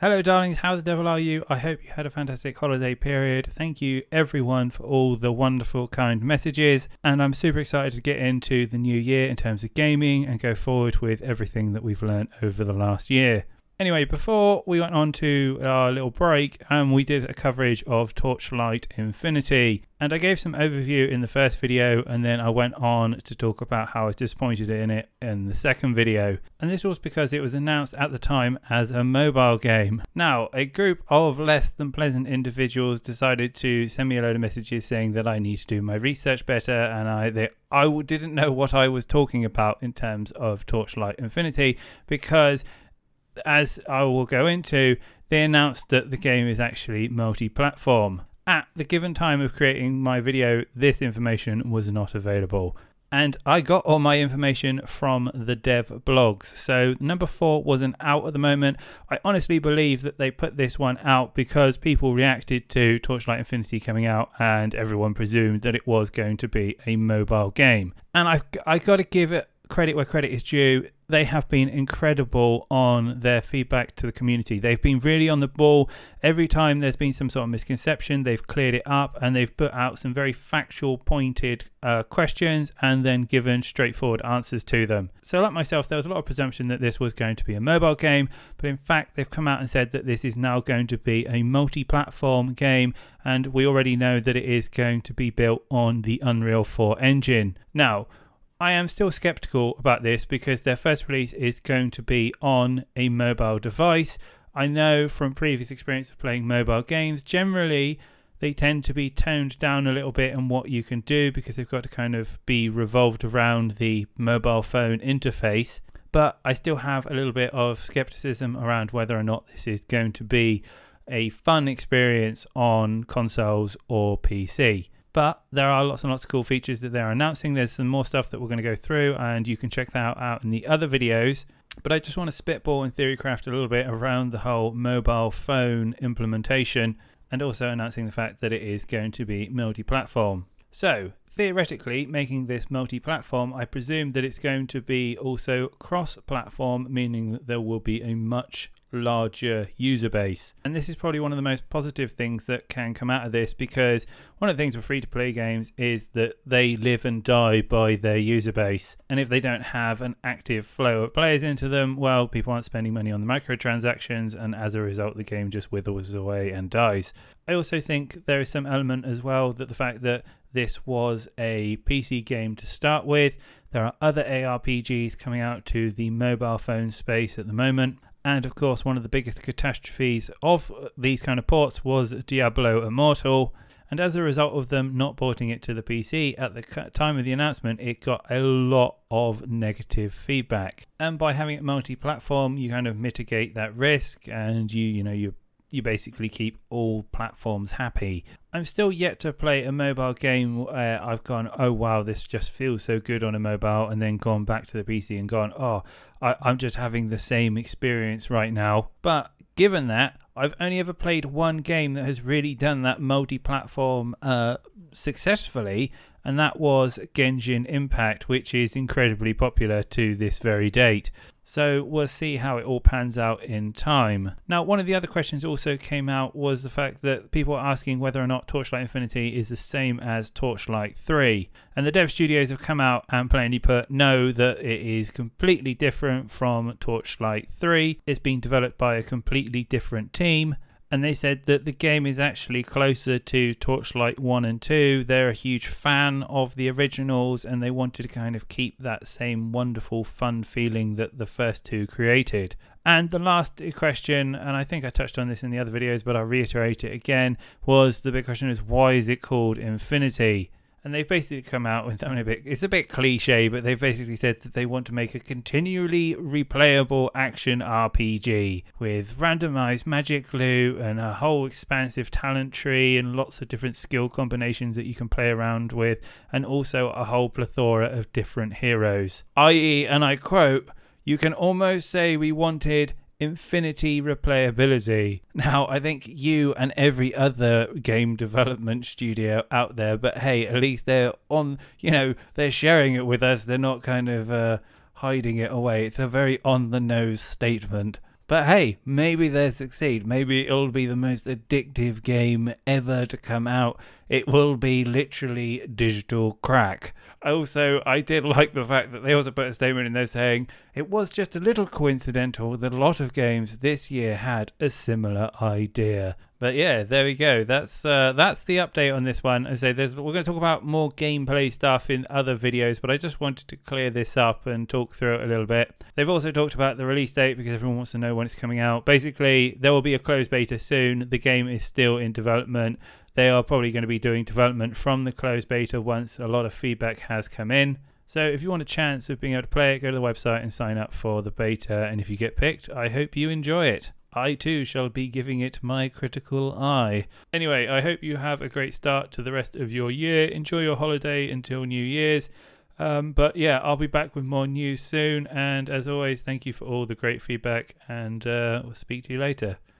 Hello darlings, how the devil are you? I hope you had a fantastic holiday period. Thank you everyone for all the wonderful kind messages, and I'm super excited to get into the new year in terms of gaming and go forward with everything that we've learned over the last year. Anyway, before we went on to our little break, we did a coverage of Torchlight Infinite, and I gave some overview in the first video, and then I went on to talk about how I was disappointed in it in the second video. And this was because it was announced at the time as a mobile game. Now, a group of less than pleasant individuals decided to send me a load of messages saying that I need to do my research better, and I didn't know what I was talking about in terms of Torchlight Infinite, because as I will go into, they announced that the game is actually multi-platform. At the given time of creating my video, this information was not available. And I got all my information from the dev blogs. So number 4 wasn't out at the moment. I honestly believe that they put this one out because people reacted to Torchlight Infinite coming out and everyone presumed that it was going to be a mobile game. And I got to give it credit where credit is due. They have been incredible on their feedback to the community. They've been really on the ball. Every time there's been some sort of misconception, they've cleared it up and they've put out some very factual, pointed questions and then given straightforward answers to them. So like myself, there was a lot of presumption that this was going to be a mobile game, but in fact, they've come out and said that this is now going to be a multi-platform game, and we already know that it is going to be built on the Unreal 4 engine. Now, I am still skeptical about this because their first release is going to be on a mobile device. I know from previous experience of playing mobile games, generally they tend to be toned down a little bit on what you can do because they've got to kind of be revolved around the mobile phone interface. But I still have a little bit of skepticism around whether or not this is going to be a fun experience on consoles or PC. But there are lots and lots of cool features that they're announcing. There's some more stuff that we're going to go through, and you can check that out in the other videos. But I just want to spitball and theorycraft a little bit around the whole mobile phone implementation, and also announcing the fact that it is going to be multi-platform. So, theoretically, making this multi-platform, I presume that it's going to be also cross-platform, meaning that there will be a much larger user base. And this is probably one of the most positive things that can come out of this, because one of the things with free-to-play games is that they live and die by their user base, and if they don't have an active flow of players into them, well, people aren't spending money on the microtransactions, and as a result the game just withers away and dies. I also think there is some element as well that the fact that this was a PC game to start with, there are other ARPGs coming out to the mobile phone space at the moment. And of course, one of the biggest catastrophes of these kind of ports was Diablo Immortal. And as a result of them not porting it to the PC at the time of the announcement, it got a lot of negative feedback. And by having it multi-platform, you kind of mitigate that risk, and you basically keep all platforms happy. I'm still yet to play a mobile game where I've gone, oh wow, this just feels so good on a mobile, and then gone back to the PC and gone, oh, I'm just having the same experience right now. But given that, I've only ever played one game that has really done that multi-platform successfully, and that was Genshin Impact, which is incredibly popular to this very date. So we'll see how it all pans out in time. Now, one of the other questions also came out was the fact that people are asking whether or not Torchlight Infinite is the same as Torchlight 3. And the dev studios have come out and plainly put no, that it is completely different from Torchlight 3. It's being developed by a completely different team. And they said that the game is actually closer to Torchlight 1 and 2. They're a huge fan of the originals, and they wanted to kind of keep that same wonderful, fun feeling that the first two created. And the last question, and I think I touched on this in the other videos, but I'll reiterate it again, was the big question is, why is it called Infinity? And they've basically come out with something it's a bit cliche, but they've basically said that they want to make a continually replayable action RPG with randomized magic loot and a whole expansive talent tree and lots of different skill combinations that you can play around with, and also a whole plethora of different heroes. I.e., and I quote, you can almost say we wanted infinity replayability. Now, I think you and every other game development studio out there, but hey, at least they're on, they're sharing it with us. They're not kind of hiding it away. It's a very on the nose statement. But hey, maybe they'll succeed. Maybe it'll be the most addictive game ever to come out. It will be literally digital crack. Also, I did like the fact that they also put a statement in there saying it was just a little coincidental that a lot of games this year had a similar idea. But yeah, there we go. That's the update on this one. As I say, we're going to talk about more gameplay stuff in other videos, but I just wanted to clear this up and talk through it a little bit. They've also talked about the release date because everyone wants to know when it's coming out. Basically, there will be a closed beta soon. The game is still in development. They are probably going to be doing development from the closed beta once a lot of feedback has come in. So if you want a chance of being able to play it, go to the website and sign up for the beta. And if you get picked, I hope you enjoy it. I too shall be giving it my critical eye. Anyway, I hope you have a great start to the rest of your year. Enjoy your holiday until New Year's. But yeah, I'll be back with more news soon. And as always, thank you for all the great feedback, and we'll speak to you later.